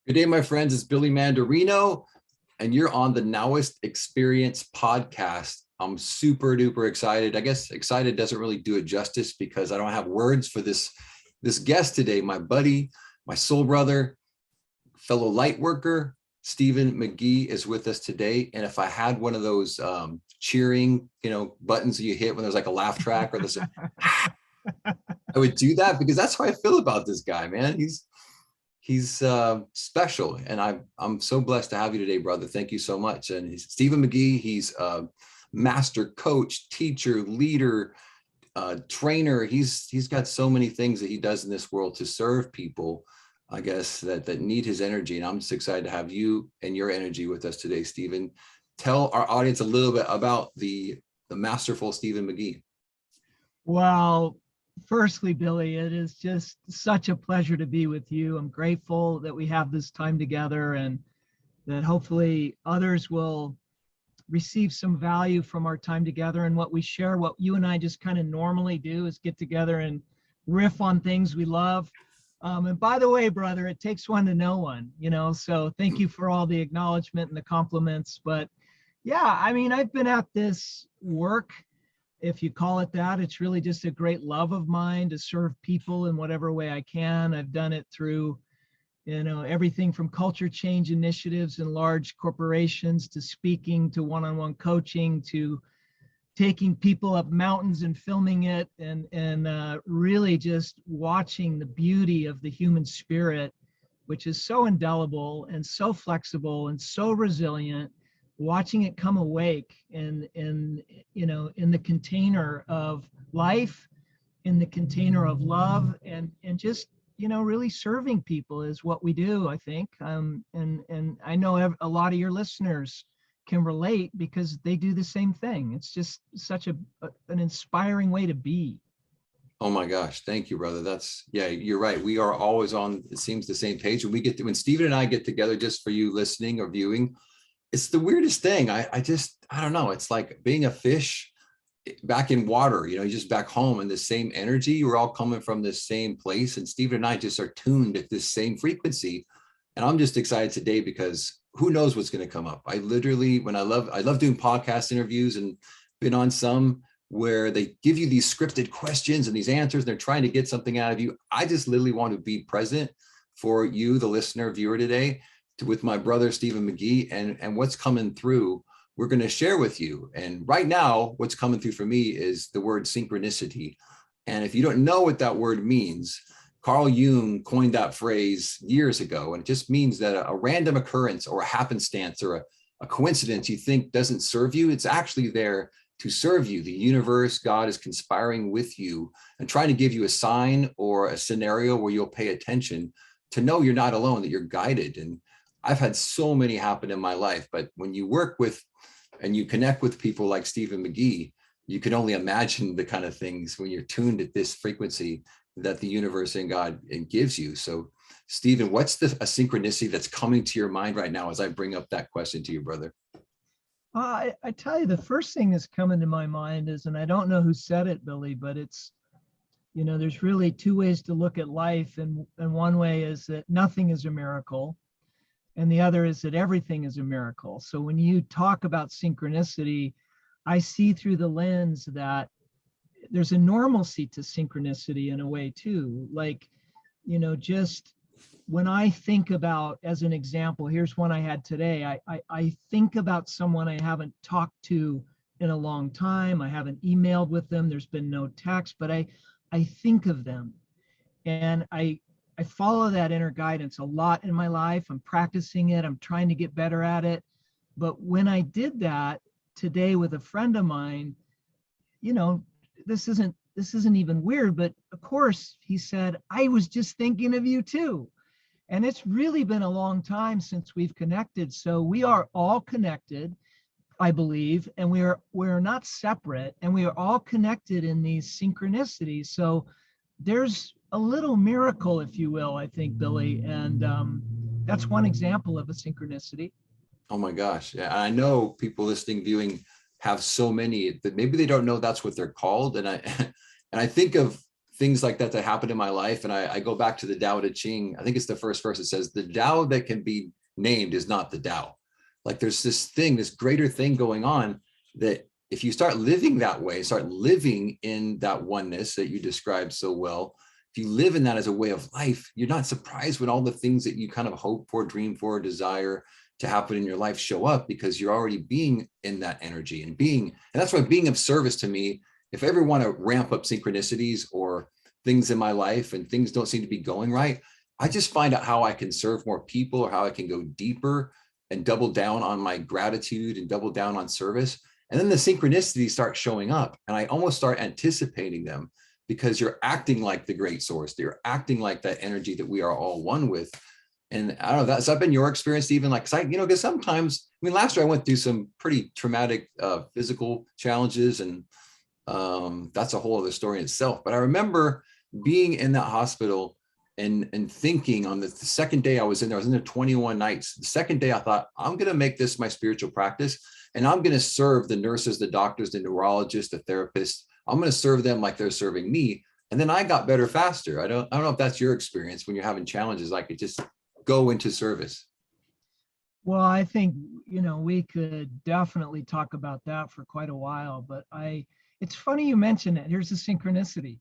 Good day, my friends. It's Billy Mandarino, and you're on the Now-ist Experience podcast. I'm super duper excited. I guess excited doesn't really do it justice because I don't have words for this guest today. My buddy, my soul brother, fellow light worker, Stephen McGhee is with us today. And if I had one of those cheering, buttons that you hit when there's like a laugh track or this, I would do that because that's how I feel about this guy, man. He's special, and I'm so blessed to have you today, brother. Thank you so much. And he's Stephen McGhee. He's a master coach, teacher, leader, trainer. He's got so many things that he does in this world to serve people, I guess, that need his energy. And I'm just excited to have you and your energy with us today, Stephen. Tell our audience a little bit about the masterful Stephen McGhee. Well, firstly, Billy, it is just such a pleasure to be with you. I'm grateful that we have this time together and that hopefully others will receive some value from our time together and what we share. What you and I just kind of normally do is get together and riff on things we love. And by the way, brother, it takes one to know one, so thank you for all the acknowledgement and the compliments. But yeah, I mean, I've been at this work, if you call it that. It's really just a great love of mine to serve people in whatever way I can. I've done it through, everything from culture change initiatives in large corporations to speaking to one-on-one coaching to taking people up mountains and filming it and really just watching the beauty of the human spirit, which is so indelible and so flexible and so resilient. Watching it come awake in the container of life, in the container of love, and just really serving people is what we do, I think. And I know a lot of your listeners can relate because they do the same thing. It's just such an inspiring way to be. Oh my gosh, thank you, brother. You're right. We are always on, it seems, the same page. When Stephen and I get together, just for you listening or viewing, it's the weirdest thing. I don't know. It's like being a fish back in water, you're just back home, and the same energy. We're all coming from the same place. And Stephen and I just are tuned at this same frequency. And I'm just excited today because who knows what's going to come up. I love doing podcast interviews and been on some where they give you these scripted questions and these answers, and they're trying to get something out of you. I just literally want to be present for you, the listener, viewer today, with my brother, Stephen McGhee, and what's coming through, we're going to share with you. And right now, what's coming through for me is the word synchronicity. And if you don't know what that word means, Carl Jung coined that phrase years ago. And it just means that a random occurrence or a happenstance or a coincidence you think doesn't serve you, it's actually there to serve you. The universe, God, is conspiring with you and trying to give you a sign or a scenario where you'll pay attention to know you're not alone, that you're guided. And I've had so many happen in my life, but when you work with and you connect with people like Stephen McGhee, you can only imagine the kind of things when you're tuned at this frequency that the universe and God gives you. So, Stephen, what's a synchronicity that's coming to your mind right now as I bring up that question to you, brother? I tell you, the first thing that's coming to my mind is, and I don't know who said it, Billy, but it's, there's really two ways to look at life. And one way is that nothing is a miracle. And the other is that everything is a miracle. So when you talk about synchronicity, I see through the lens that there's a normalcy to synchronicity in a way too. Like, just when I think about, as an example, here's one I had today. I think about someone I haven't talked to in a long time. I haven't emailed with them. There's been no text, but I think of them. And I follow that inner guidance a lot in my life. I'm practicing it. I'm trying to get better at it. But when I did that today with a friend of mine, this isn't even weird, but of course he said, I was just thinking of you too. And it's really been a long time since we've connected. So we are all connected, I believe, and we're not separate, and we are all connected in these synchronicities. So there's a little miracle, if you will, I think, Billy. And that's one example of a synchronicity. Oh my gosh. Yeah, I know people listening, viewing have so many that maybe they don't know that's what they're called. And I think of things like that happen in my life. And I go back to the Tao Te Ching. I think it's the first verse. It says, the Tao that can be named is not the Tao. Like there's this thing, this greater thing going on, that if you start living that way, start living in that oneness that you described so well, if you live in that as a way of life, you're not surprised when all the things that you kind of hope for, dream for, desire to happen in your life show up, because you're already being in that energy and that's why being of service to me, if I ever want to ramp up synchronicities or things in my life and things don't seem to be going right, I just find out how I can serve more people or how I can go deeper and double down on my gratitude and double down on service. And then the synchronicities start showing up and I almost start anticipating them, because you're acting like the great source. You're acting like that energy that we are all one with. And I don't know, that's been your experience, even like, because sometimes, I mean, last year I went through some pretty traumatic physical challenges, and that's a whole other story in itself. But I remember being in that hospital and thinking on the second day I was in there 21 nights. The second day I thought, I'm going to make this my spiritual practice, and I'm going to serve the nurses, the doctors, the neurologists, the therapists. I'm going to serve them like they're serving me. And then I got better faster. I don't know if that's your experience when you're having challenges, like it just go into service. Well, I think, we could definitely talk about that for quite a while, but it's funny you mention it. Here's the synchronicity.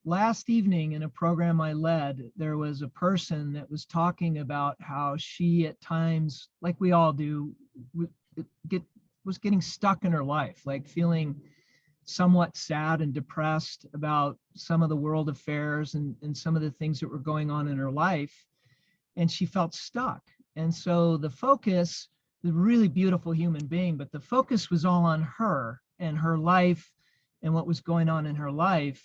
Last evening in a program I led, there was a person that was talking about how she at times, like we all do, was getting stuck in her life, like feeling somewhat sad and depressed about some of the world affairs and some of the things that were going on in her life. And she felt stuck. And so the focus, the really beautiful human being, but the focus was all on her and her life and what was going on in her life.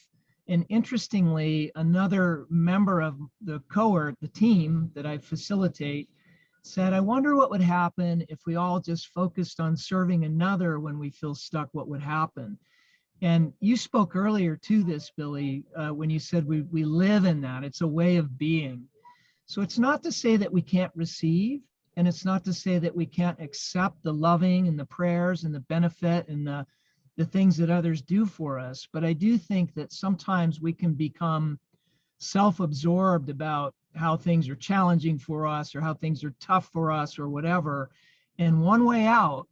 And interestingly, another member of the cohort, the team that I facilitate, said, I wonder what would happen if we all just focused on serving another when we feel stuck, what would happen? And you spoke earlier to this, Billy, when you said we live in that. It's a way of being. So it's not to say that we can't receive, and it's not to say that we can't accept the loving and the prayers and the benefit and the things that others do for us. But I do think that sometimes we can become self-absorbed about how things are challenging for us or how things are tough for us or whatever. And one way out,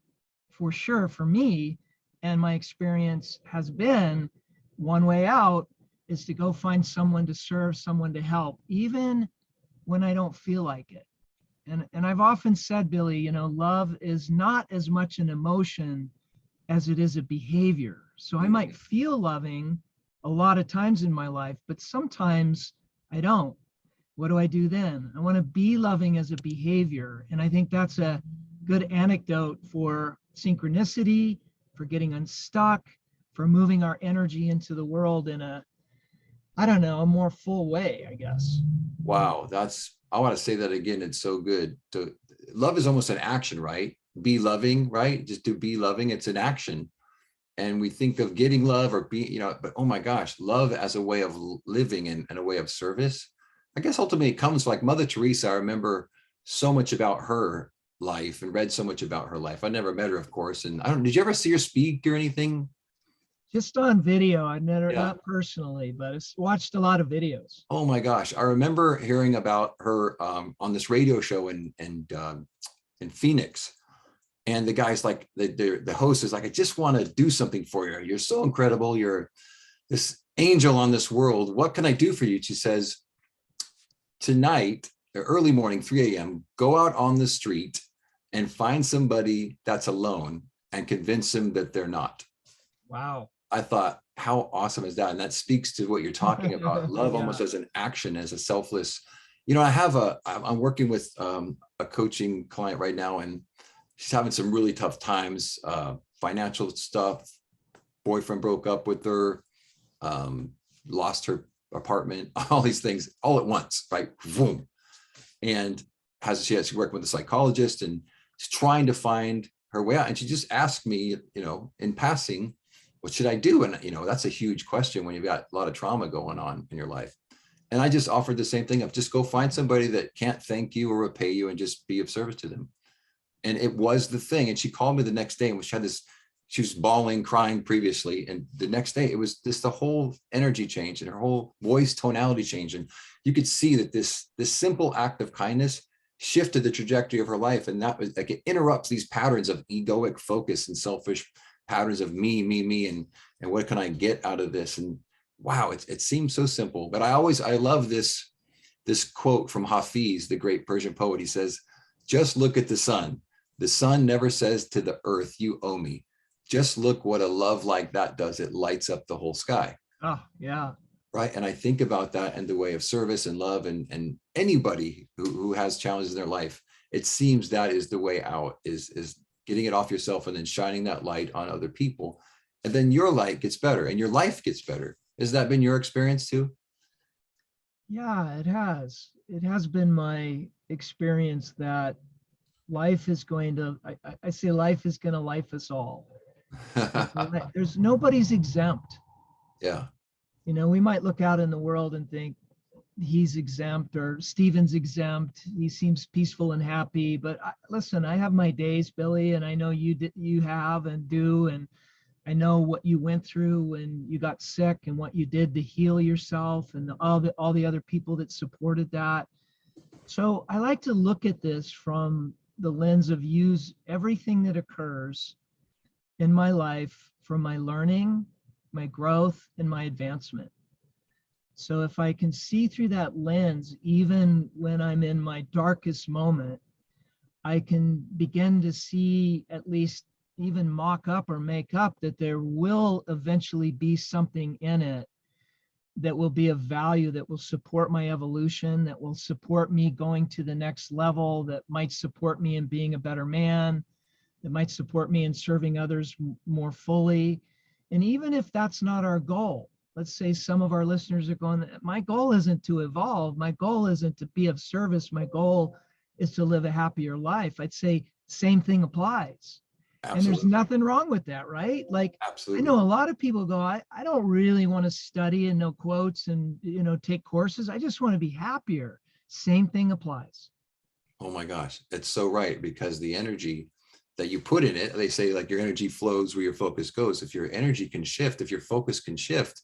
for sure, for me, and my experience has been, one way out is to go find someone to serve, someone to help, even when I don't feel like it. And I've often said, Billy, love is not as much an emotion as it is a behavior. So I might feel loving a lot of times in my life, but sometimes I don't. What do I do then? I want to be loving as a behavior. And I think that's a good anecdote for synchronicity, for getting unstuck, for moving our energy into the world in a more full way, I guess. Wow, I want to say that again. It's so good. Love is almost an action, right? Be loving, right? Just to be loving, it's an action. And we think of getting love or being, but oh my gosh, love as a way of living and a way of service. I guess ultimately it comes like Mother Teresa. I remember so much about her life and read so much about her life. I never met her, of course. And did you ever see her speak or anything? Just on video. I never, not personally, but I watched a lot of videos. Oh my gosh. I remember hearing about her on this radio show in Phoenix. And the guy's like, the host is like, I just want to do something for you. You're so incredible. You're this angel on this world. What can I do for you? She says, tonight, early morning, 3 a.m., go out on the street and find somebody that's alone and convince them that they're not. Wow. I thought, how awesome is that? And that speaks to what you're talking about. Love almost as an action, as a selfless, I'm working with a coaching client right now, and she's having some really tough times, financial stuff. Boyfriend broke up with her, lost her apartment, all these things all at once, right? Boom. And she's working with a psychologist and she's trying to find her way out. And she just asked me, in passing, what should I do? And, that's a huge question when you've got a lot of trauma going on in your life. And I just offered the same thing of just go find somebody that can't thank you or repay you and just be of service to them. And it was the thing. And she called me the next day and she had this she was bawling, crying previously. And the next day it was just the whole energy change and her whole voice tonality change. And you could see that this simple act of kindness shifted the trajectory of her life. And that was like, it interrupts these patterns of egoic focus and selfish patterns of me, and what can I get out of this? And wow, it seems so simple, but I love this quote from Hafiz, the great Persian poet. He says, just look at the sun. The sun never says to the earth, you owe me. Just look what a love like that does. It lights up the whole sky. Oh, yeah. Right. And I think about that in the way of service and love, and anybody who has challenges in their life, it seems that is the way out, is getting it off yourself and then shining that light on other people. And then your light gets better and your life gets better. Has that been your experience too? Yeah, it has. It has been my experience that life is going to, I say life is going to life us all. There's nobody's exempt. Yeah. You know, we might look out in the world and think he's exempt or Stephen's exempt. He seems peaceful and happy. But listen, I have my days, Billy, and I know you have and do. And I know what you went through when you got sick and what you did to heal yourself and all the other people that supported that. So I like to look at this from the lens of use everything that occurs in my life for my learning, my growth, and my advancement. So if I can see through that lens, even when I'm in my darkest moment, I can begin to see, at least even mock up or make up, that there will eventually be something in it that will be of value, that will support my evolution, that will support me going to the next level, that might support me in being a better man, that might support me in serving others more fully. And even if that's not our goal, let's say some of our listeners are going, my goal isn't to evolve. My goal isn't to be of service. My goal is to live a happier life. I'd say same thing applies. Absolutely. And there's nothing wrong with that, right? Like, absolutely. I know a lot of people go, I don't really want to study and know quotes and, take courses. I just want to be happier. Same thing applies. Oh my gosh, it's so right, because the energy that you put in it, they say like your energy flows where your focus goes. If your energy can shift, if your focus can shift,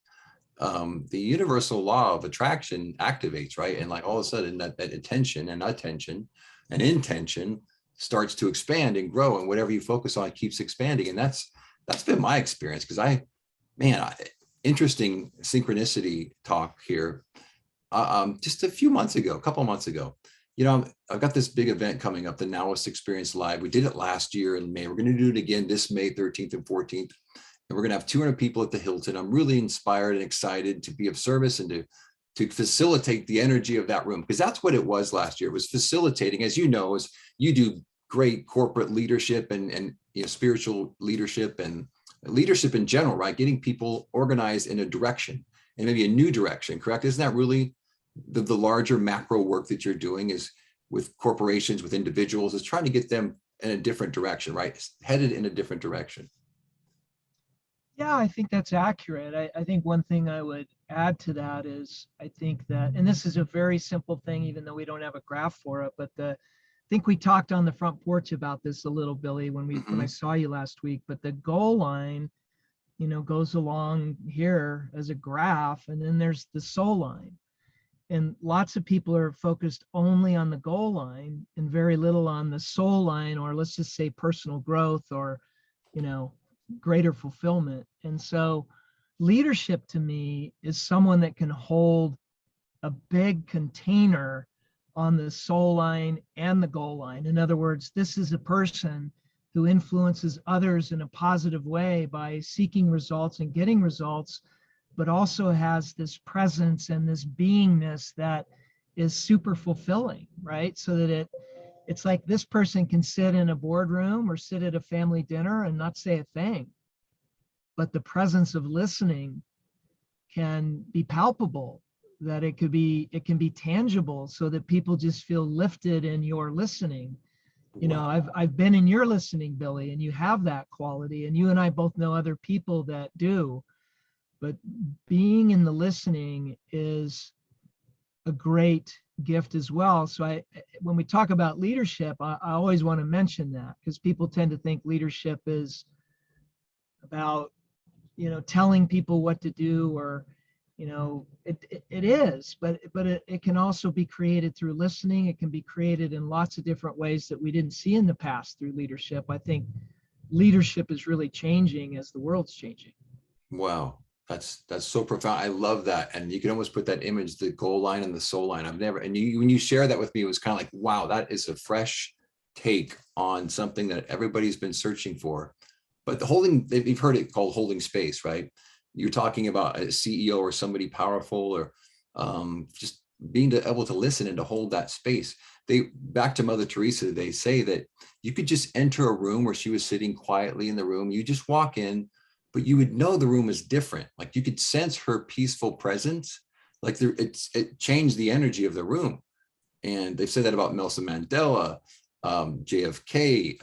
the universal law of attraction activates, right? And like all of a sudden that attention and attention and intention starts to expand and grow, and whatever you focus on keeps expanding. And that's been my experience, because interesting synchronicity talk here. Just a couple of months ago, I've got this big event coming up, the Now-ist Experience Live. We did it last year in May. We're going to do it again this May 13th and 14th. And we're going to have 200 people at the Hilton. I'm really inspired and excited to be of service and to facilitate the energy of that room, because that's what it was last year. It was facilitating, as you know, as you do great corporate leadership and spiritual leadership and leadership in general, right? Getting people organized in a direction, and maybe a new direction, correct? Isn't that really the larger macro work that you're doing, is with corporations, with individuals, is trying to get them in a different direction, right? Headed in a different direction. Yeah, I think that's accurate. I think one thing I would add to that is, I think that, and this is a very simple thing, even though we don't have a graph for it, but I think we talked on the front porch about this a little, Billy, when I saw you last week, but the goal line, goes along here as a graph, and then there's the soul line. And lots of people are focused only on the goal line and very little on the soul line, or let's just say personal growth, or, greater fulfillment. And so leadership to me is someone that can hold a big container on the soul line and the goal line. In other words, this is a person who influences others in a positive way by seeking results and getting results, but also has this presence and this beingness that is super fulfilling, right? So that it's like this person can sit in a boardroom or sit at a family dinner and not say a thing, but the presence of listening can be palpable, that it can be tangible, so that people just feel lifted in your listening. I've been in your listening, Billy, and you have that quality, and you and I both know other people that do. But being in the listening is a great gift as well. So when we talk about leadership, I always want to mention that, because people tend to think leadership is about, telling people what to do, or, it is, but it can also be created through listening. It can be created in lots of different ways that we didn't see in the past through leadership. I think leadership is really changing as the world's changing. Wow. That's so profound. I love that. And you can almost put that image, the goal line and the soul line. I've never, and when you share that with me, it was kind of like, wow, that is a fresh take on something that everybody's been searching for. But you've heard it called holding space, right? You're talking about a CEO or somebody powerful, or just being able to listen and to hold that space. Back to Mother Teresa, they say that you could just enter a room where she was sitting quietly in the room. You just walk in, but you would know the room is different. Like you could sense her peaceful presence. Like it changed the energy of the room. And they've said that about Nelson Mandela, JFK,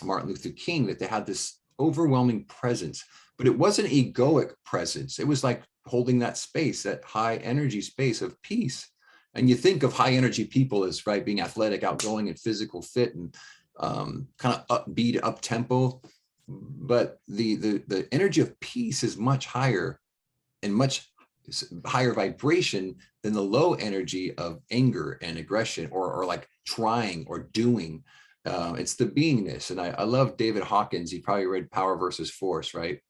Martin Luther King, that they had this overwhelming presence, but it wasn't egoic presence. It was like holding that space, that high energy space of peace. And you think of high energy people as, right, being athletic, outgoing, and physical fit, and kind of upbeat, up tempo. But the energy of peace is much higher and much higher vibration than the low energy of anger and aggression, or like trying or doing. It's the beingness. And I love David Hawkins. You probably read Power versus Force, right?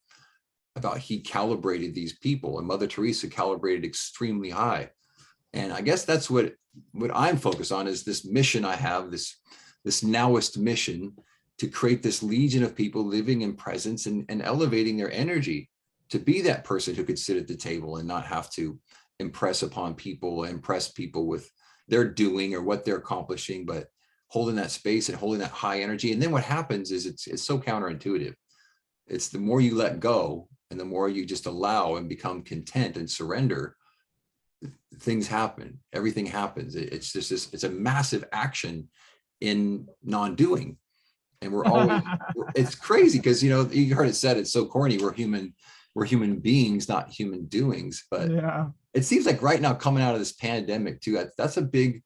About he calibrated these people, and Mother Teresa calibrated extremely high. And I guess that's what I'm focused on, is this mission I have, this Now-ist mission, to create this legion of people living in presence and elevating their energy, to be that person who could sit at the table and not have to impress people with their doing or what they're accomplishing, but holding that space and holding that high energy. And then what happens is it's so counterintuitive. It's the more you let go and the more you just allow and become content and surrender, things happen, everything happens. It's just it's a massive action in non-doing. And we're always, it's crazy because, you heard it said, it's so corny, we're human beings, not human doings. But Yeah. It seems like right now, coming out of this pandemic too, that's a big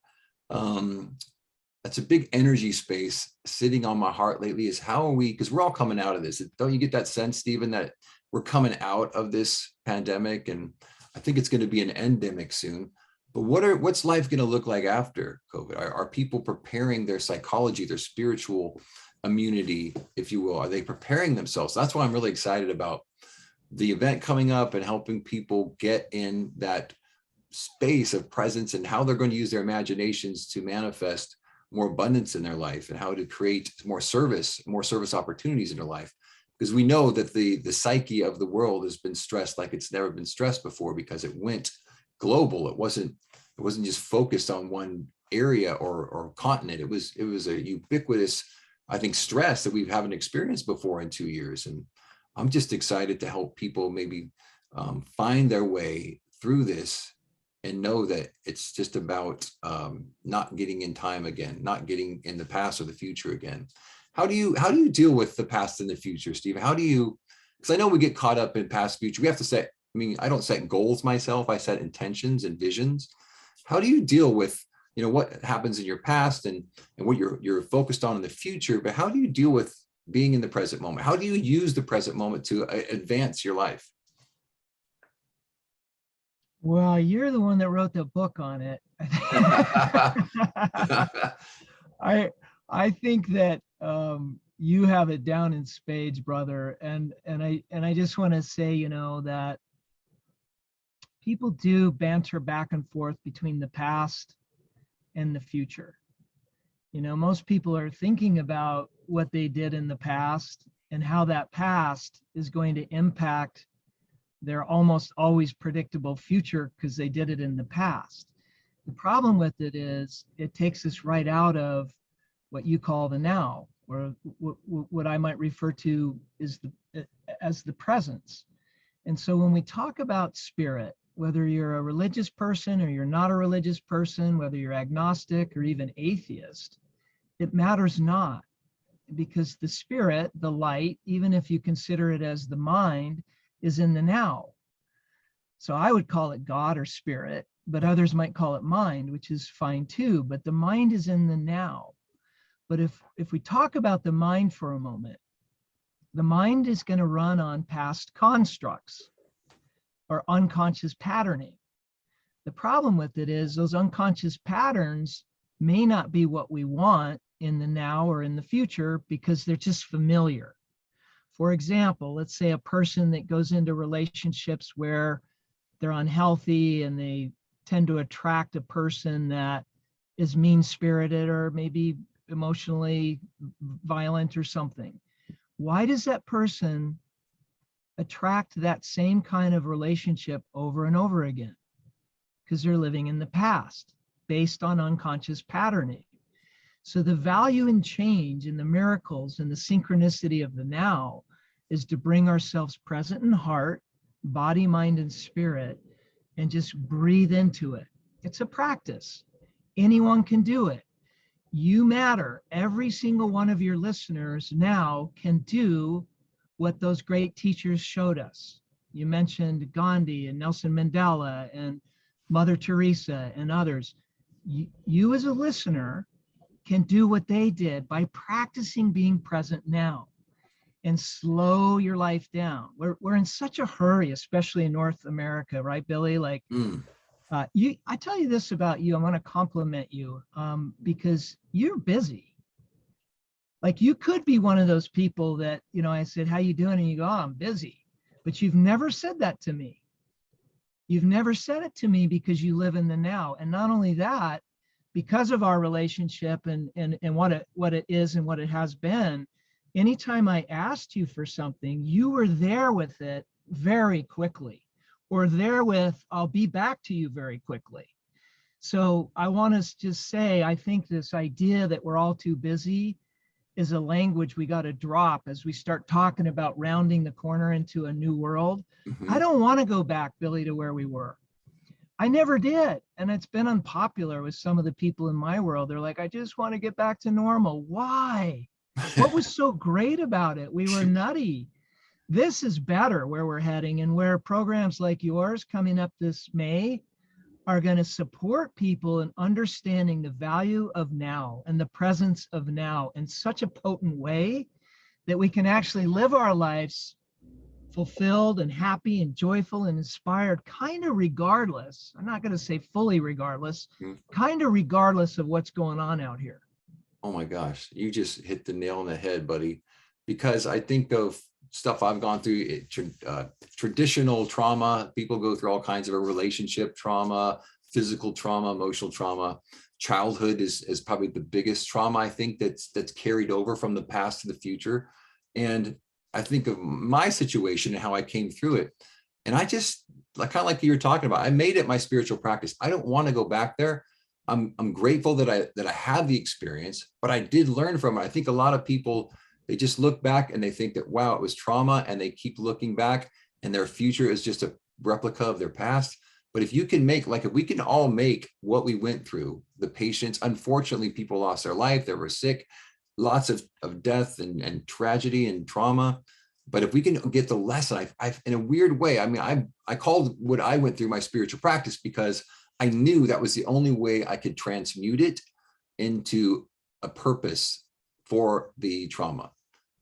energy space sitting on my heart lately, is how are we, because we're all coming out of this. Don't you get that sense, Stephen, that we're coming out of this pandemic? And I think it's going to be an endemic soon. But what's life going to look like after COVID? Are people preparing their psychology, their spiritual immunity, if you will? Are they preparing themselves? That's why I'm really excited about the event coming up and helping people get in that space of presence, and how they're going to use their imaginations to manifest more abundance in their life, and how to create more service opportunities in their life. Because we know that the psyche of the world has been stressed like it's never been stressed before, because it went global. It wasn't just focused on one area or continent. It was a ubiquitous, I think, stress that we haven't experienced before in 2 years. And I'm just excited to help people maybe find their way through this, and know that it's just about not getting in time again, not getting in the past or the future again. How do you deal with the past and the future, Steve? Because I know we get caught up in past, future. We have to set, I don't set goals myself. I set intentions and visions. How do you deal with, what happens in your past and what you're focused on in the future, but how do you deal with being in the present moment? How do you use the present moment to advance your life? Well, you're the one that wrote the book on it. I think that you have it down in spades, brother. And I just want to say, that people do banter back and forth between the past and the future. Most people are thinking about what they did in the past and how that past is going to impact their almost always predictable future, because they did it in the past. The problem with it is it takes us right out of what you call the now, or what I might refer to as the presence. And so when we talk about spirit, whether you're a religious person or you're not a religious person, whether you're agnostic or even atheist, it matters not, because the spirit, the light, even if you consider it as the mind, is in the now. So I would call it God or spirit, but others might call it mind, which is fine too. But the mind is in the now. But if we talk about the mind for a moment, the mind is going to run on past constructs or unconscious patterning. The problem with it is those unconscious patterns may not be what we want in the now or in the future because they're just familiar. For example, let's say a person that goes into relationships where they're unhealthy and they tend to attract a person that is mean-spirited or maybe emotionally violent or something. Why does that person attract that same kind of relationship over and over again? Because they're living in the past based on unconscious patterning. So the value in change and the miracles and the synchronicity of the now is to bring ourselves present in heart, body, mind, and spirit, and just breathe into it. It's a practice. Anyone can do it. You matter. Every single one of your listeners now can do what those great teachers showed us. You mentioned Gandhi and Nelson Mandela and Mother Teresa and others. You as a listener can do what they did by practicing being present now and slow your life down. We're in such a hurry, especially in North America, right, Billy? Like, I tell you this about you, I want to compliment you because you're busy. Like you could be one of those people that, you know, I said, how you doing? And you go, oh, I'm busy. But you've never said that to me. You've never said it to me because you live in the now. And not only that, because of our relationship and what it is and what it has been, anytime I asked you for something, you were there with it very quickly, or there with, I'll be back to you very quickly. So I want to just say, I think this idea that we're all too busy is a language we got to drop as we start talking about rounding the corner into a new world. I don't want to go back, Billy, to where we were. I never did. And it's been unpopular with some of the people in my world. They're like, I just want to get back to normal. Why? What was so great about it? We were nutty. This is better where we're heading, and where programs like yours coming up this May are going to support people in understanding the value of now and the presence of now in such a potent way that we can actually live our lives fulfilled and happy and joyful and inspired, kind of regardless. I'm not going to say fully regardless, kind of regardless of what's going on out here. Oh my gosh, you just hit the nail on the head, buddy. Because I think of stuff I've gone through, traditional trauma. People go through all kinds of relationship trauma, physical trauma, emotional trauma. Childhood is probably the biggest trauma, I think, that's carried over from the past to the future. And I think of my situation and how I came through it. And I just, kind of like you were talking about, I made it my spiritual practice. I don't want to go back there. I'm grateful that I had the experience, but I did learn from it. I think a lot of people, they just look back and they think that, wow, it was trauma, and they keep looking back and their future is just a replica of their past. But if you can make, if we can all make what we went through, the patients, unfortunately, people lost their life, they were sick, lots of death and tragedy and trauma. But if we can get the lesson, I in a weird way, I mean, I called what I went through my spiritual practice because I knew that was the only way I could transmute it into a purpose for the trauma.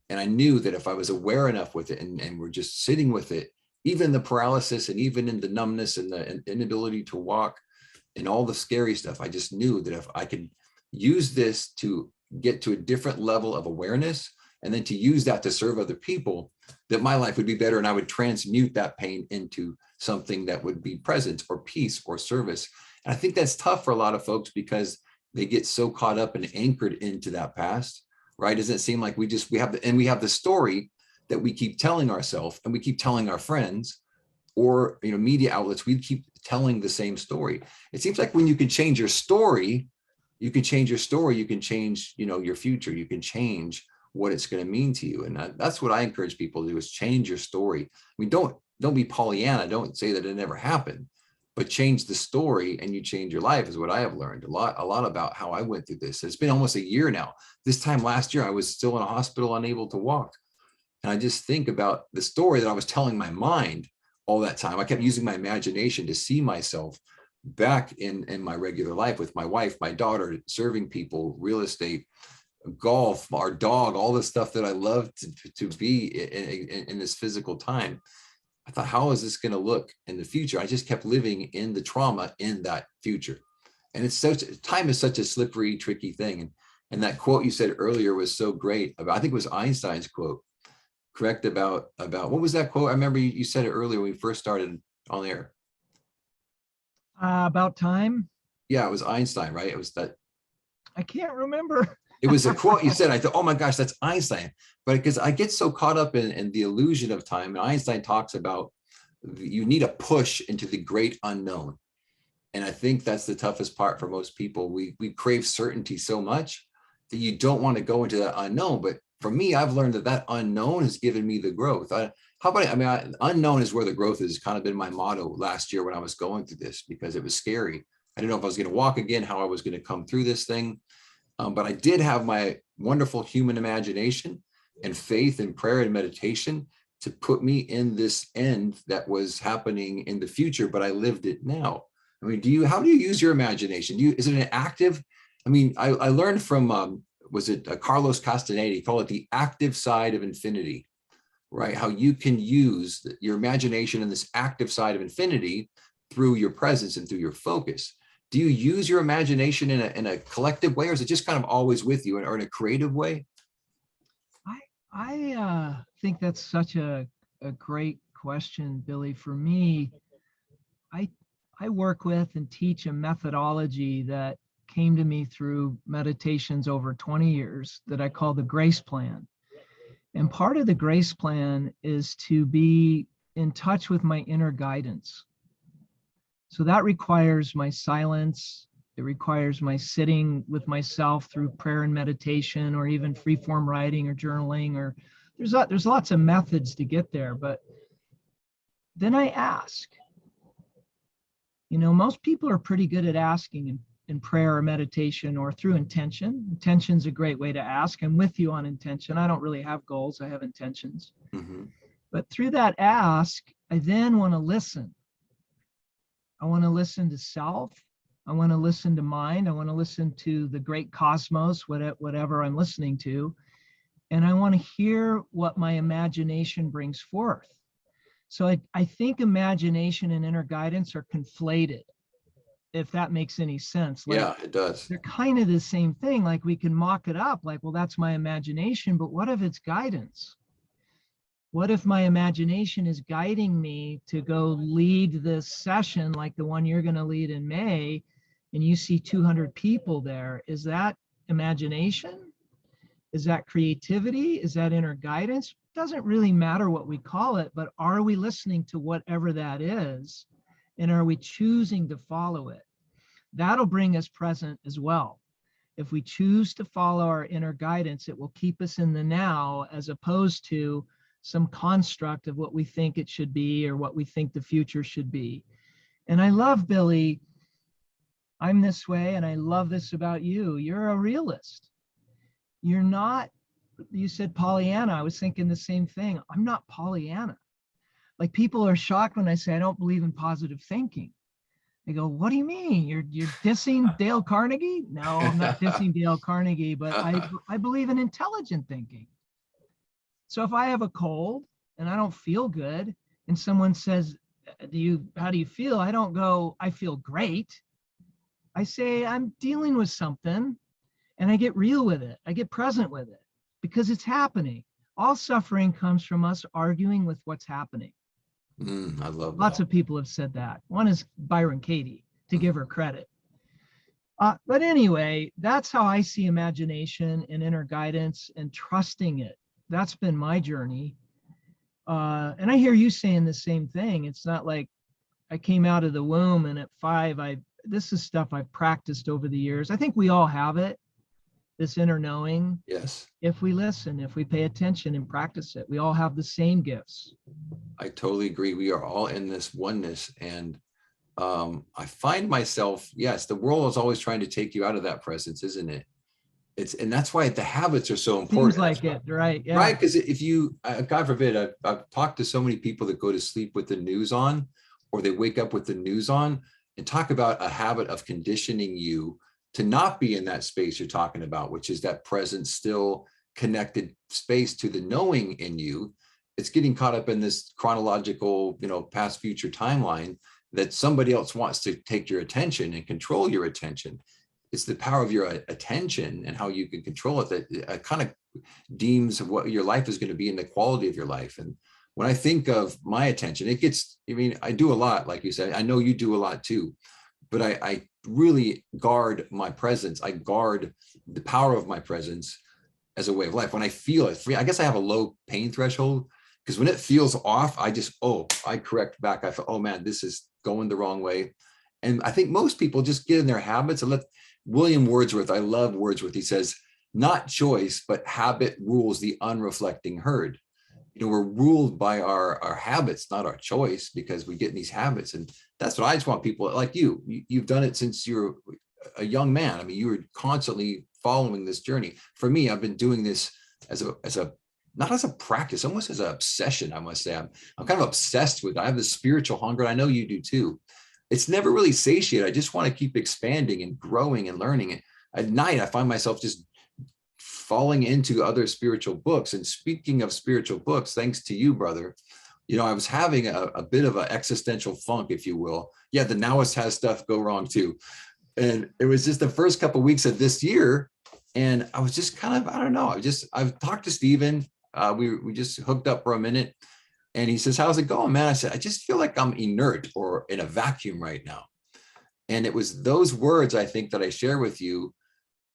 And I knew that if I was aware enough with it and we're just sitting with it, even the paralysis and even in the numbness and the inability to walk and all the scary stuff, I just knew that if I could use this to get to a different level of awareness and then to use that to serve other people, that my life would be better and I would transmute that pain into something that would be presence or peace or service. And I think that's tough for a lot of folks because they get so caught up and anchored into that past, right? Doesn't it seem like we have the story that we keep telling ourselves and we keep telling our friends or, media outlets, we keep telling the same story. It seems like when you can change your story, you can change, your future, you can change what it's going to mean to you. And that's what I encourage people to do, is change your story. I mean, don't be Pollyanna. Don't say that it never happened, but change the story and you change your life is what I have learned a lot about how I went through this. It's been almost a year now. This time last year, I was still in a hospital, unable to walk. And I just think about the story that I was telling my mind all that time. I kept using my imagination to see myself back in my regular life with my wife, my daughter, serving people, real estate, golf, our dog, all the stuff that I love to be in this physical time. I thought, how is this going to look in the future? I just kept living in the trauma in that future. And it's time is such a slippery, tricky thing. And that quote you said earlier was so great about, I think it was Einstein's quote, correct? About what was that quote? I remember you said it earlier when we first started on air. About time. Yeah, it was Einstein, right? It was that. I can't remember. It was a quote you said. I thought, oh my gosh, that's Einstein. But because I get so caught up in the illusion of time, and Einstein talks about you need a push into the great unknown. And I think that's the toughest part for most people. We crave certainty so much that you don't want to go into that unknown. But for me, I've learned that unknown has given me the growth. Unknown is where the growth is, kind of been my motto last year when I was going through this, because it was scary. I didn't know if I was going to walk again, how I was going to come through this thing. But I did have my wonderful human imagination and faith and prayer and meditation to put me in this end that was happening in the future, but I lived it now. I mean, how do you use your imagination? Is it an active? I mean, I learned from, was it Carlos Castaneda, call it the active side of infinity, right? How you can use your imagination in this active side of infinity through your presence and through your focus. Do you use your imagination in a collective way, or is it just kind of always with you, or in a creative way? I think that's such a great question, Billy. For me, I work with and teach a methodology that came to me through meditations over 20 years that I call the Grace Plan. And part of the Grace Plan is to be in touch with my inner guidance. So that requires my silence. It requires my sitting with myself through prayer and meditation, or even free-form writing or journaling, or there's lots of methods to get there. But then I ask. Most people are pretty good at asking in prayer or meditation or through intention. Intention's a great way to ask. I'm with you on intention. I don't really have goals. I have intentions. Mm-hmm. But through that ask, I then want to listen. I want to listen to self. I want to listen to mind. I want to listen to the great cosmos, whatever I'm listening to. And I want to hear what my imagination brings forth. So I think imagination and inner guidance are conflated, if that makes any sense. Yeah, it does. They're kind of the same thing. Like, we can mock it up like, well, that's my imagination, but what if it's guidance? What if my imagination is guiding me to go lead this session like the one you're going to lead in May, and you see 200 people there? Is that imagination? Is that creativity? Is that inner guidance? Doesn't really matter what we call it, but are we listening to whatever that is? And are we choosing to follow it? That'll bring us present as well. If we choose to follow our inner guidance, it will keep us in the now, as opposed to some construct of what we think it should be or what we think the future should be. And I love, Billy, I'm this way, and I love this about you. You're a realist. You're not, you said Pollyanna. I was thinking the same thing. I'm not Pollyanna. Like, people are shocked when I say I don't believe in positive thinking. They go, what do you mean? You're dissing Dale Carnegie? No, I'm not dissing Dale Carnegie, but I believe in intelligent thinking. So if I have a cold and I don't feel good, and someone says, how do you feel? I don't go, I feel great. I say, I'm dealing with something, and I get real with it. I get present with it, because it's happening. All suffering comes from us arguing with what's happening. I love that. Lots of people have said that. One is Byron Katie, to give her credit. But anyway, that's how I see imagination and inner guidance and trusting it. That's been my journey. And I hear you saying the same thing. It's not like I came out of the womb and at 5, this is stuff I've practiced over the years. I think we all have it, this inner knowing. Yes. If we listen, if we pay attention and practice it, we all have the same gifts. I totally agree. We are all in this oneness. And I find myself, yes, the world is always trying to take you out of that presence, isn't it? And that's why the habits are so important. Seems like it, right? Yeah. Right, because if you, God forbid, I've talked to so many people that go to sleep with the news on, or they wake up with the news on, and talk about a habit of conditioning you to not be in that space you're talking about, which is that present, still connected space to the knowing in you. It's getting caught up in this chronological, past future timeline that somebody else wants to take your attention and control your attention. It's the power of your attention and how you can control it that kind of deems what your life is going to be and the quality of your life. And when I think of my attention, it gets, I do a lot, like you said, I know you do a lot too, but I really guard my presence. I guard the power of my presence as a way of life. When I feel it, I guess I have a low pain threshold, because when it feels off, I correct back. I feel, oh man, this is going the wrong way. And I think most people just get in their habits and let William Wordsworth, I love Wordsworth. He says, not choice, but habit rules the unreflecting herd. We're ruled by our habits, not our choice, because we get in these habits. And that's what I just want people like you. You've done it since you're a young man. You were constantly following this journey. For me, I've been doing this as a not as a practice, almost as an obsession, I must say. I'm kind of obsessed with it. I have this spiritual hunger. I know you do too. It's never really satiated. I just want to keep expanding and growing and learning. And at night, I find myself just falling into other spiritual books. And speaking of spiritual books, thanks to you, brother, I was having a bit of an existential funk, if you will. Yeah, the Now-ist has stuff go wrong too. And it was just the first couple of weeks of this year. And I was just kind of, I don't know. I've talked to Stephen. We just hooked up for a minute. And he says, how's it going, man? I said, I just feel like I'm inert or in a vacuum right now. And it was those words, I think, that I share with you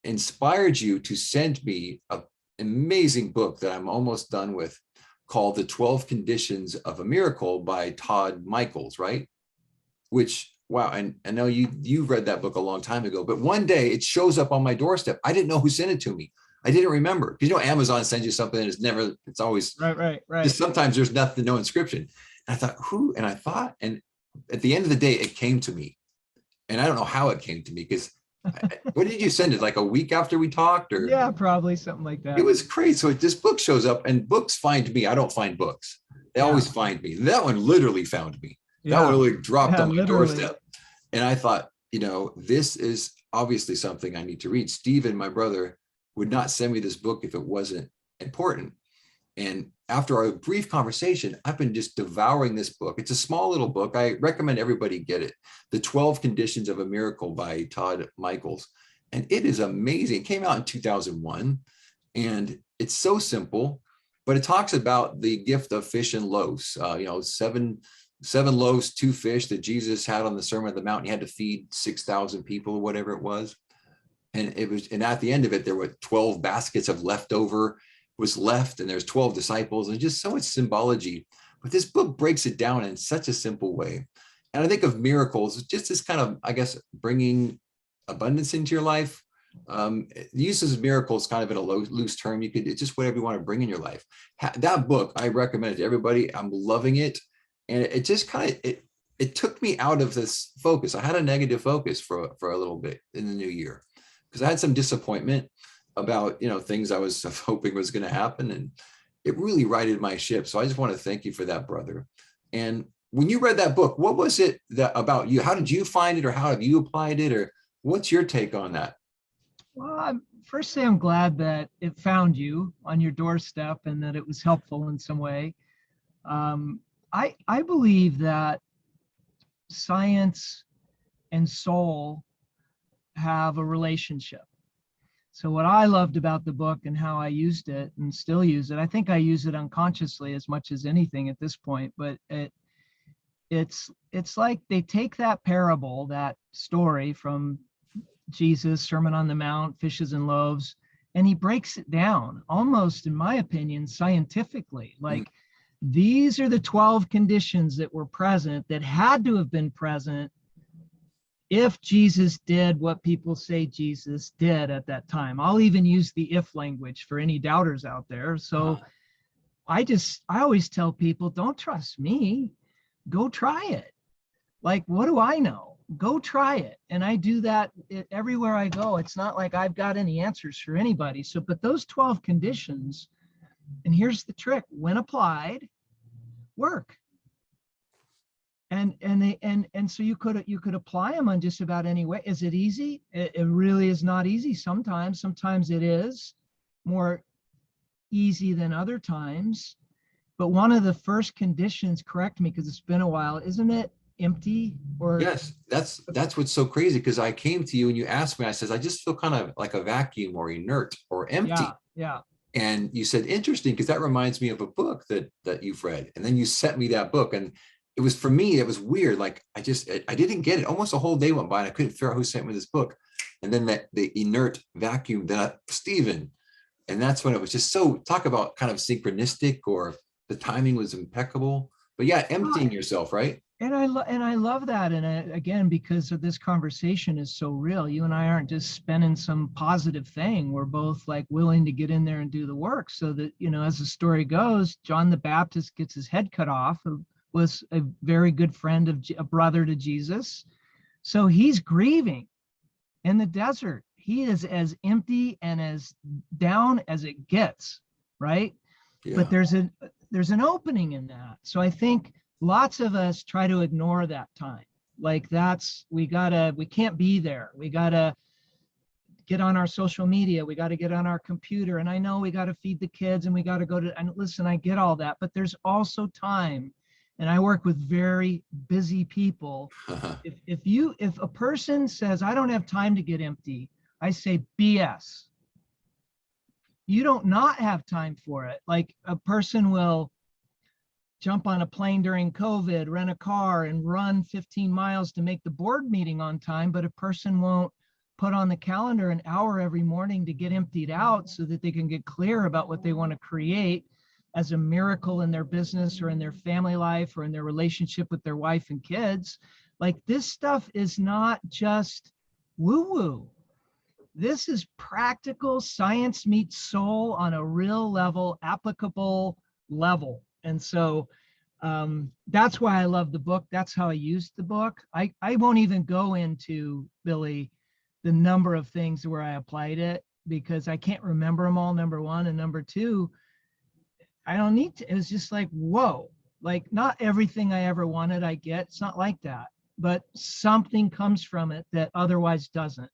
inspired you to send me an amazing book that I'm almost done with, called The 12 Conditions of a Miracle by Todd Michaels, right? Which, wow, and I know you read that book a long time ago, but one day it shows up on my doorstep. I didn't know who sent it to me. I didn't remember, because Amazon sends you something and it's always right. Just sometimes there's nothing, no inscription. And I thought, who? And I thought, and at the end of the day, it came to me. And I don't know how it came to me, because what did you send it? Like a week after we talked, or? Yeah, probably something like that. It was crazy. So this book shows up, and books find me. I don't find books. They always find me. That one literally found me. That one really dropped on my doorstep. And I thought, this is obviously something I need to read. Stephen, my brother, would not send me this book if it wasn't important. And after our brief conversation, I've been just devouring this book. It's a small little book. I recommend everybody get it. The 12 Conditions of a Miracle by Todd Michaels. And it is amazing. It came out in 2001. And it's so simple, but it talks about the gift of fish and loaves. Seven loaves, 2 fish that Jesus had on the Sermon on the Mount. He had to feed 6,000 people or whatever it was. And at the end of it, there were 12 baskets of leftover was left, and there's 12 disciples, and just so much symbology. But this book breaks it down in such a simple way. And I think of miracles just as kind of, I guess, bringing abundance into your life. It uses miracles kind of in a loose term. It's just whatever you want to bring in your life. That book, I recommend it to everybody. I'm loving it. And it just kind of, it took me out of this focus. I had a negative focus for a little bit in the new year, because I had some disappointment about, things I was hoping was going to happen. And it really righted my ship. So I just want to thank you for that, brother. And when you read that book, what was it about you? How did you find it, or how have you applied it, or what's your take on that? Well, firstly, I'm glad that it found you on your doorstep and that it was helpful in some way. I believe that science and soul have a relationship. So what I loved about the book and how I used it and still use it, I think I use it unconsciously as much as anything at this point, but it's like they take that parable, that story from Jesus, Sermon on the Mount, fishes and loaves, and he breaks it down almost, in my opinion, scientifically. Like, these are the 12 conditions that were present, that had to have been present if Jesus did what people say Jesus did at that time. I'll even use the if language for any doubters out there. So I always tell people, don't trust me, go try it. Like, what do I know? Go try it. And I do that everywhere I go. It's not like I've got any answers for anybody. So, but those 12 conditions, and here's the trick, when applied, work. And so you could apply them on just about any way. Is it easy? It really is not easy sometimes. Sometimes it is more easy than other times. But one of the first conditions, correct me because it's been a while, isn't it empty or? Yes, that's what's so crazy, because I came to you and you asked me, I says, I just feel kind of like a vacuum or inert or empty. Yeah, yeah. And you said, interesting, because that reminds me of a book that you've read. And then you sent me that book. And it was, for me, it was weird. Like I didn't get it. Almost a whole day went by and I couldn't figure out who sent me this book. And then the inert vacuum, that Stephen. And that's when it was just so, talk about kind of synchronistic, or the timing was impeccable. But yeah, emptying yourself, right? And I love that. And again, because of this conversation is so real, you and I aren't just spending some positive thing. We're both like willing to get in there and do the work, so that, as the story goes, John the Baptist gets his head cut off, who was a very good friend of a brother to Jesus. So he's grieving in the desert. He is as empty and as down as it gets, right? Yeah. But there's an opening in that. So I think lots of us try to ignore that time. Like we can't be there. We gotta get on our social media. We gotta get on our computer. And I know we gotta feed the kids and we gotta go to, and listen, I get all that, but there's also time. And I work with very busy people. If a person says, I don't have time to get empty, I say BS. You don't not have time for it. Like a person will jump on a plane during COVID, rent a car and run 15 miles to make the board meeting on time, but a person won't put on the calendar an hour every morning to get emptied out so that they can get clear about what they want to create as a miracle in their business or in their family life or in their relationship with their wife and kids. Like, this stuff is not just woo-woo. This is practical science meets soul on a real level, applicable level. And so that's why I love the book. That's how I used the book. I won't even go into, Billy, the number of things where I applied it, because I can't remember them all, number one. And number two, I don't need to. It was just like, whoa, like not everything I ever wanted I get. It's not like that. But something comes from it that otherwise doesn't.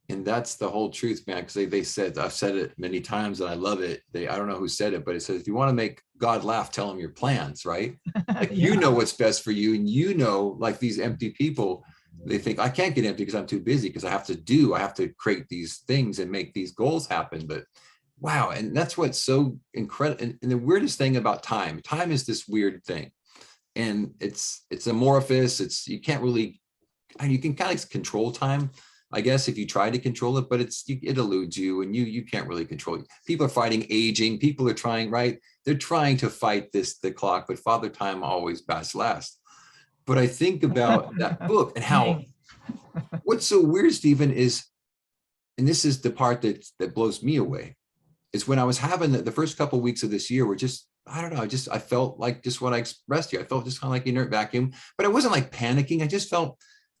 And that's the whole truth, man. Because they said, I've said it many times and I love it. I don't know who said it, but it says, if you want to make God laugh, tell him your plans, right? Like, Yeah. You know what's best for you. And like these empty people, they think, I can't get empty because I'm too busy, because I have to create these things and make these goals happen. But wow. And that's what's so incredible. And the weirdest thing about time is this weird thing. And it's amorphous. You can't really, you can kind of control time, I guess, if you try to control it, but it eludes you, and you can't really control it. People are fighting aging. People are trying, right? They're trying to fight the clock, but Father Time always bats last. But I think about that book and how, what's so weird, Stephen, is, and this is the part that blows me away, is when I was having the first couple of weeks of this year were just, I don't know, I felt like just what I expressed here. I felt just kind of like inert vacuum, but I wasn't like panicking. I just felt,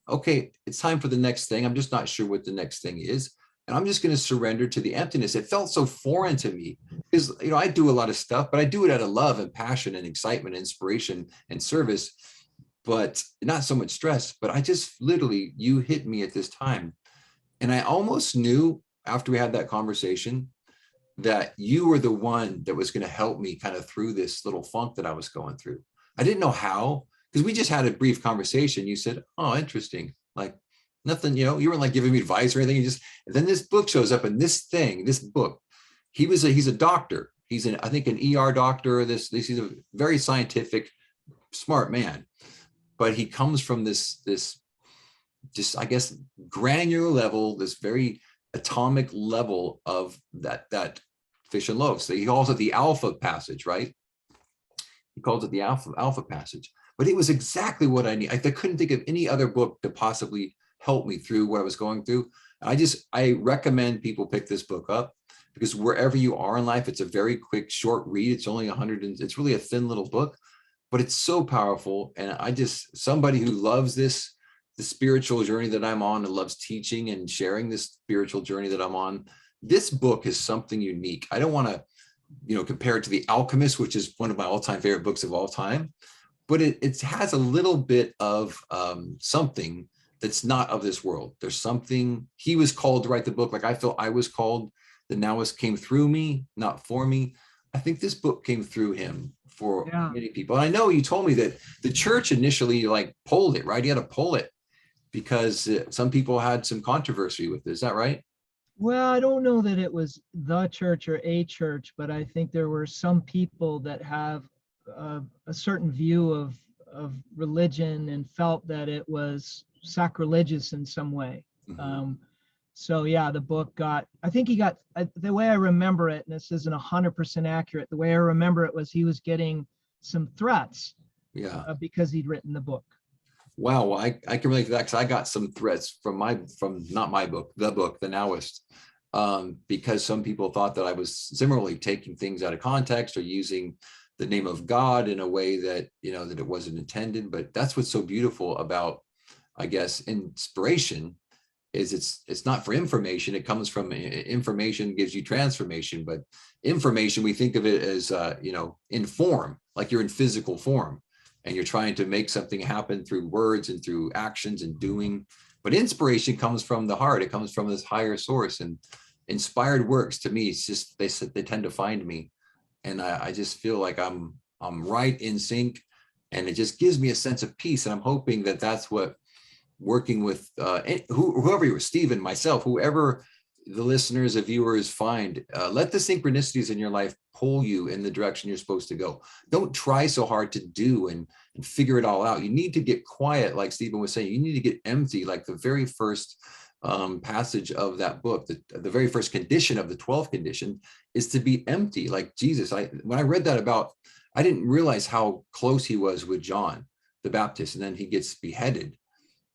okay, it's time for the next thing. I'm just not sure what the next thing is. And I'm just going to surrender to the emptiness. It felt so foreign to me because, I do a lot of stuff, but I do it out of love and passion and excitement, inspiration and service, but not so much stress. But I just literally, you hit me at this time. And I almost knew after we had that conversation that you were the one that was going to help me kind of through this little funk that I was going through. I didn't know how, because we just had a brief conversation. You said, oh, interesting. Like nothing, you weren't like giving me advice or anything. And then this book shows up, and this book, he's a doctor. He's I think an ER doctor. He's a very scientific, smart man, but he comes from this just, I guess, granular level, this very atomic level of that fish and loaves. So he calls it the alpha passage, right? He calls it the alpha passage. But it was exactly what I need. I couldn't think of any other book to possibly help me through what I was going through. I recommend people pick this book up, because wherever you are in life, it's a very quick, short read. It's only 100, and it's really a thin little book, but it's so powerful. And somebody who loves the spiritual journey that I'm on, and loves teaching and sharing this spiritual journey that I'm on, this book is something unique. I don't want to, compare it to The Alchemist, which is one of my all-time favorite books of all time, but it has a little bit of something that's not of this world. There's something, he was called to write the book. Like I feel I was called. The Now-ist came through me, not for me. I think this book came through him for many people. And I know you told me that the church initially like pulled it, right? He had to pull it because some people had some controversy with it. Is that right? Well, I don't know that it was the church or a church, but I think there were some people that have a certain view of religion and felt that it was sacrilegious in some way. Mm-hmm. So yeah, the book got, I think he got, the way I remember it, and this isn't 100% accurate, the way I remember it was he was getting some threats because he'd written the book. Wow, well, I can relate to that because I got some threats from not my book, the Now-ist, because some people thought that I was similarly taking things out of context or using the name of God in a way that, you know, that it wasn't intended. But that's what's so beautiful about, I guess, inspiration is it's not for information. It comes from information gives you transformation, but information, we think of it as, you know, in form, like you're in physical form and you're trying to make something happen through words and through actions and doing. But inspiration comes from the heart. It comes from this higher source, and inspired works to me, it's just, they tend to find me. And I just feel like I'm right in sync, and it just gives me a sense of peace. And I'm hoping that that's what working with whoever you were, Stephen, myself, whoever the listeners, the viewers find, let the synchronicities in your life pull you in the direction you're supposed to go. Don't try so hard to do and figure it all out. You need to get quiet, like Stephen was saying. You need to get empty, like the very first passage of that book, the very first condition of the 12th condition is to be empty, like Jesus. When I read that about, I didn't realize how close he was with John the Baptist, and then he gets beheaded.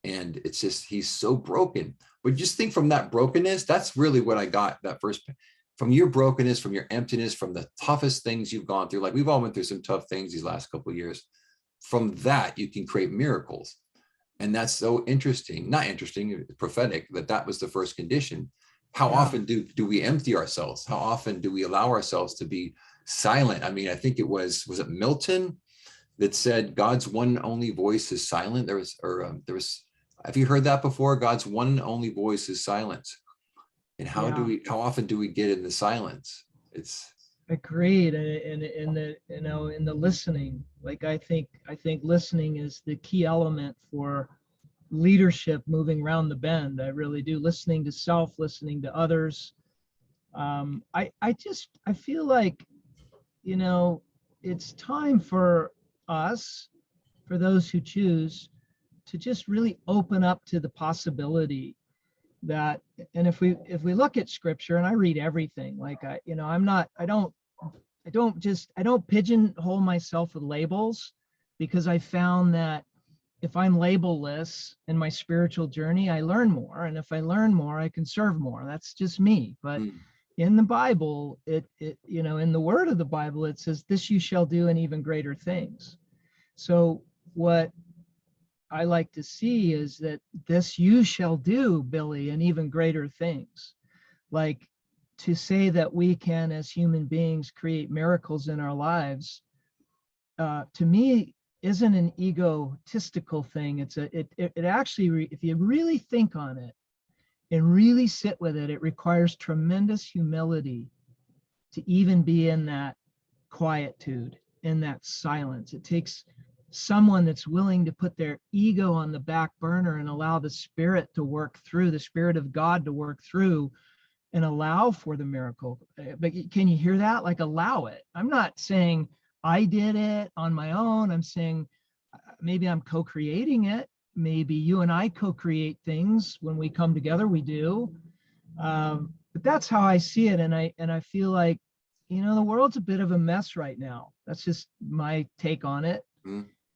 And it's just, he's so broken. But just think from that brokenness, that's really what I got that first, from your brokenness, from your emptiness, from the toughest things you've gone through. Like we've all went through some tough things these last couple of years. From that, you can create miracles. And that's so interesting, not interesting, prophetic, that was the first condition. How often do we empty ourselves? How often do we allow ourselves to be silent? I mean, I think was it Milton that said God's one and only voice is silent? There was, have you heard that before? God's one and only voice is silence. And how often do we get in the silence? It's agreed. And in the, you know, in the listening, like I think listening is the key element for leadership moving around the bend. I really do. Listening to self, listening to others. I feel like, you know, it's time for us, for those who choose, to just really open up to the possibility that, and if we look at scripture, and I read everything, like I don't pigeonhole myself with labels, because I found that if I'm labelless in my spiritual journey, I learn more, and if I learn more, I can serve more. That's just me. But in the Bible, it you know, in the word of the Bible, it says, "This you shall do, and even greater things." So what I like to see is that this you shall do, Billy, and even greater things. Like, to say that we can, as human beings, create miracles in our lives, to me, isn't an egotistical thing. It actually, if you really think on it and really sit with it, it requires tremendous humility to even be in that quietude, in that silence. It takes someone that's willing to put their ego on the back burner and allow the Spirit to work through, the Spirit of God to work through and allow for the miracle. But can you hear that? Like, allow it. I'm not saying I did it on my own. I'm saying maybe I'm co-creating it. Maybe you and I co-create things when we come together. We do. But that's how I see it. And I feel like, you know, the world's a bit of a mess right now. That's just my take on it.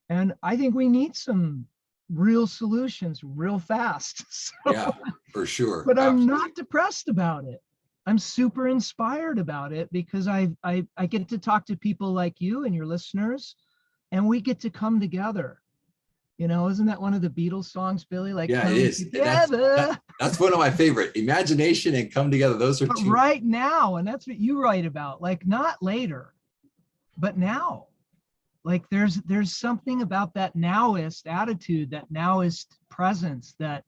And I think we need some real solutions real fast. So, yeah, for sure. But I'm not depressed about it. I'm super inspired about it, because I get to talk to people like you and your listeners, and we get to come together. You know, isn't that one of the Beatles songs, Billy? Like, yeah, it is. Together. That's one of my favorite. Imagination and come together. Those are two. Right now, and that's what you write about. Like, not later, but now. Like there's something about that Now-ist attitude, that Now-ist presence that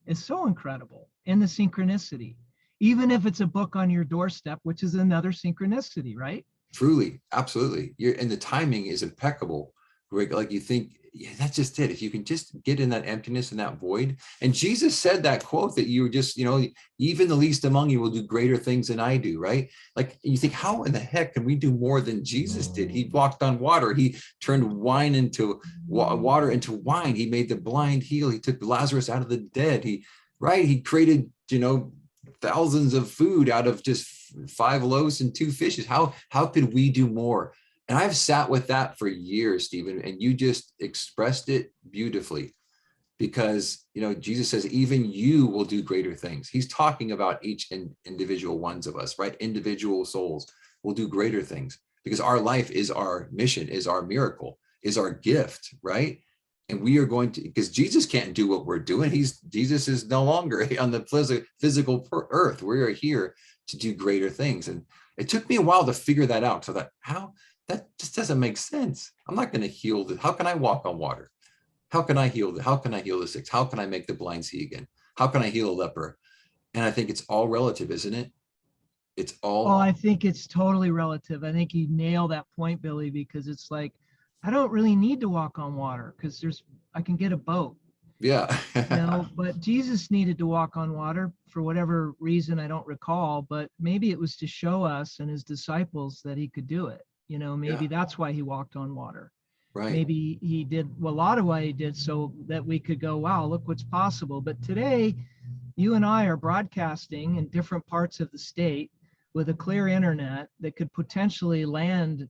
is so incredible in the synchronicity. Even if it's a book on your doorstep, which is another synchronicity, right? Truly, absolutely. And the timing is impeccable. Like you think, yeah, that's just it. If you can just get in that emptiness and that void. And Jesus said that quote that you were just, even the least among you will do greater things than I do, right? Like you think, how in the heck can we do more than Jesus did? He walked on water. He turned wine into water into wine. He made the blind heal. He took Lazarus out of the dead. He created, thousands of food out of just 5 loaves and 2 fishes. How could we do more? And I've sat with that for years, Stephen, and you just expressed it beautifully, because, Jesus says, even you will do greater things. He's talking about each individual ones of us, right? Individual souls will do greater things, because our life is our mission, is our miracle, is our gift, right? And we are going to, because Jesus can't do what we're doing. Jesus is no longer on the physical earth. We are here to do greater things. And it took me a while to figure that out. So that just doesn't make sense. I'm not going to heal this. How can I walk on water? How can I heal? How can I heal the sick? How can I make the blind see again? How can I heal a leper? And I think it's all relative, isn't it? It's all. Well, I think it's totally relative. I think you nail that point, Billy, because it's like, I don't really need to walk on water because I can get a boat. Yeah. But Jesus needed to walk on water for whatever reason, I don't recall, but maybe it was to show us and his disciples that he could do it. Maybe that's why he walked on water. Right. Maybe he did a lot of why he did, so that we could go, wow, look what's possible. But today, you and I are broadcasting in different parts of the state with a clear internet that could potentially land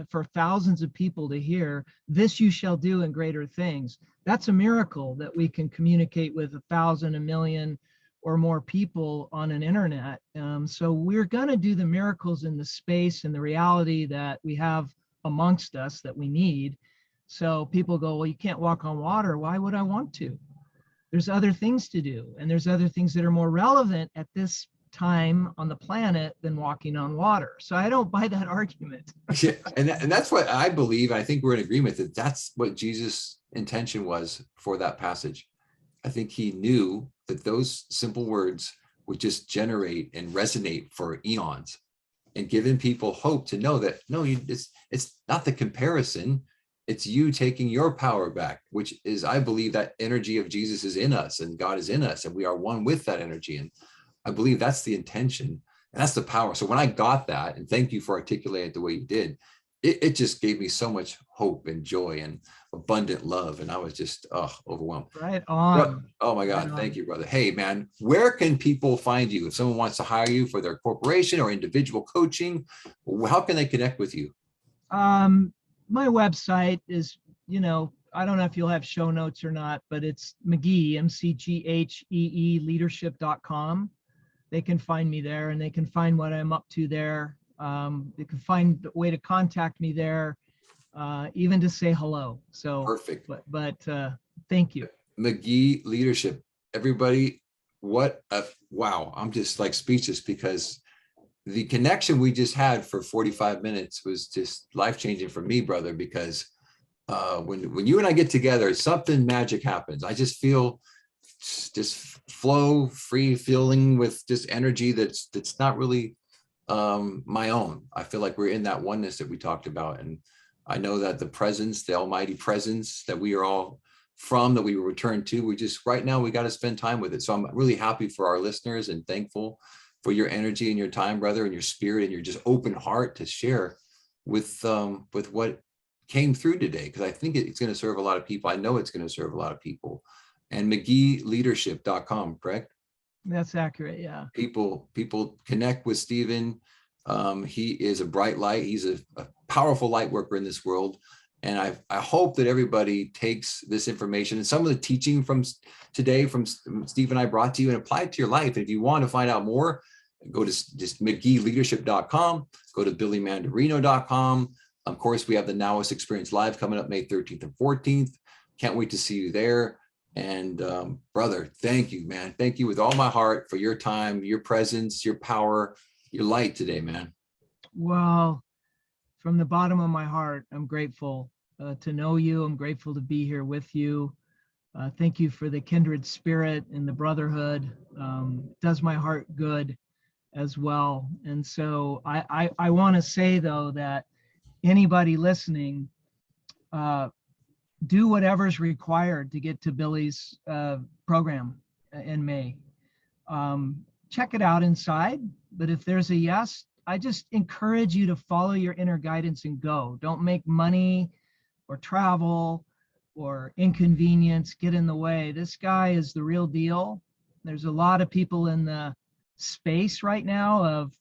for thousands of people to hear, this you shall do in greater things. That's a miracle that we can communicate with 1,000, 1 million or more people on an internet. So we're going to do the miracles in the space and the reality that we have amongst us that we need. So people go, well, you can't walk on water. Why would I want to? There's other things to do. And there's other things that are more relevant at this time on the planet than walking on water. So I don't buy that argument. Yeah, and that's what I believe. I think we're in agreement that that's what Jesus' intention was for that passage. I think he knew that those simple words would just generate and resonate for eons, and giving people hope to know that, no, it's not the comparison. It's you taking your power back, which is, I believe, that energy of Jesus is in us and God is in us and we are one with that energy. And I believe that's the intention and that's the power. So when I got that, and thank you for articulating it the way you did, it just gave me so much hope and joy and abundant love. And I was just overwhelmed. Right on. Oh my God. Thank you, brother. Hey man, where can people find you? If someone wants to hire you for their corporation or individual coaching, how can they connect with you? My website is, I don't know if you'll have show notes or not, but it's McGhee, McGhee leadership.com. They can find me there and they can find what I'm up to there. They can find a way to contact me there, even to say hello. So perfect. But thank you. McGhee Leadership. Everybody, wow. I'm just like speechless, because the connection we just had for 45 minutes was just life-changing for me, brother, because when you and I get together, something magic happens. I just feel just flow, free feeling with just energy that's not really my own. I feel like we're in that oneness that we talked about. And I know that the presence, the almighty presence that we are all from, that we will return to, we just, right now, we got to spend time with it. So I'm really happy for our listeners and thankful for your energy and your time, brother, and your spirit and your just open heart to share with what came through today. Because I think it's going to serve a lot of people. I know it's going to serve a lot of people. And McGheeleadership.com, correct? That's accurate. Yeah. People connect with Stephen. He is a bright light. He's a powerful light worker in this world. And I hope that everybody takes this information and some of the teaching from today from Steve and I brought to you and apply it to your life. If you want to find out more, go to just McGheeleadership.com, go to BillyMandarino.com. Of course, we have the Now-ist Experience Live coming up May 13th and 14th. Can't wait to see you there. And brother, thank you, man. Thank you with all my heart for your time, your presence, your power, your light today, man. Well, from the bottom of my heart, I'm grateful to know you. I'm grateful to be here with you. Thank you for the kindred spirit and the brotherhood. Does my heart good as well. And so I want to say, though, that anybody listening, do whatever's required to get to Billy's program in May. Check it out inside. But if there's a yes, I just encourage you to follow your inner guidance and go. Don't make money or travel or inconvenience get in the way. This guy is the real deal. There's a lot of people in the space right now of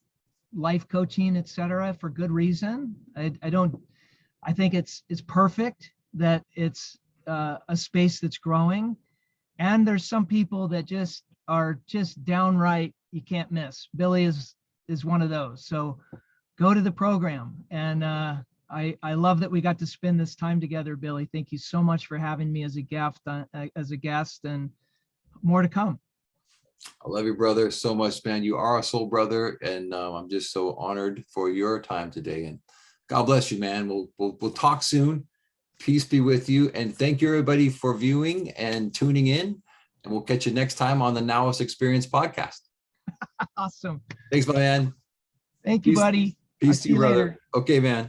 life coaching, et cetera, for good reason. I think it's perfect that it's a space that's growing. And there's some people that just are just downright, you can't miss. Billy is one of those. So go to the program. And I love that we got to spend this time together, Billy. Thank you so much for having me as a guest, and more to come. I love you, brother, so much, man. You are a soul brother, and I'm just so honored for your time today. And God bless you, man. We'll talk soon. Peace be with you, and thank you, everybody, for viewing and tuning in. And we'll catch you next time on the Now-ist Experience podcast. Awesome. Thanks, my man. Thank you, buddy. Peace to you, brother. Okay, man.